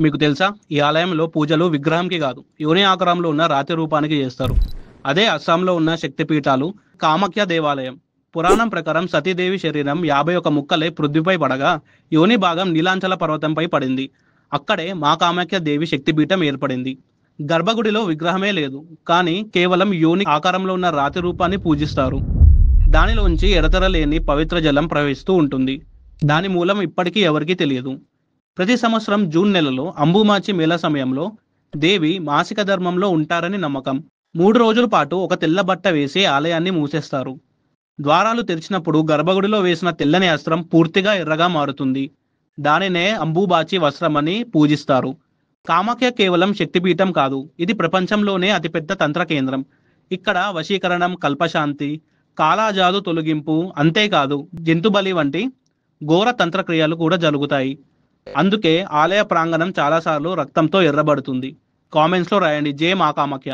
మీకు తెలుసా? ఈ ఆలయంలో పూజలు విగ్రహంకి కాదు, యోని ఆకారంలో ఉన్న రాతి రూపానికి చేస్తారు. అదే అస్సాంలో ఉన్న శక్తిపీఠాలు. కామాఖ్య దేవాలయం పురాణం ప్రకారం సతీదేవి శరీరం 51 ముక్కలై పృథ్వీపై పడగా యోని భాగం నీలాంచల పర్వతంపై పడింది. అక్కడే మా కామాఖ్య దేవి శక్తిపీఠం ఏర్పడింది. గర్భగుడిలో విగ్రహమే లేదు, కానీ కేవలం యోని ఆకారంలో ఉన్న రాతి రూపాన్ని పూజిస్తారు. దానిలోంచి ఎడతెరలేని పవిత్ర జలం ప్రవహిస్తూ ఉంటుంది. దాని మూలం ఇప్పటికీ ఎవరికీ తెలియదు. ప్రతి సంవత్సరం జూన్ నెలలో అంబుమాచి మేళ సమయంలో దేవి మాసిక ధర్మంలో ఉంటారని నమ్మకం. 3 రోజుల పాటు ఒక తెల్ల బట్ట వేసి ఆలయాన్ని మూసేస్తారు. ద్వారాలు తెరిచినప్పుడు గర్భగుడిలో వేసిన తెల్లని అస్త్రం పూర్తిగా ఎర్రగా మారుతుంది. దానినే అంబుబాచి వస్త్రం అని పూజిస్తారు. కామాఖ్య కేవలం శక్తిపీఠం కాదు, ఇది ప్రపంచంలోనే అతిపెద్ద తంత్ర కేంద్రం. ఇక్కడ వశీకరణం, కల్పశాంతి, కాలాజాదు తొలగింపు, అంతేకాదు జంతుబలి వంటి ఘోర తంత్రక్రియలు కూడా జరుగుతాయి. అందుకే ఆలయ ప్రాంగణం చాలాసార్లు రక్తంతో ఎర్రబడుతుంది. కామెంట్స్లో రాయండి, జై మా కామాఖ్య.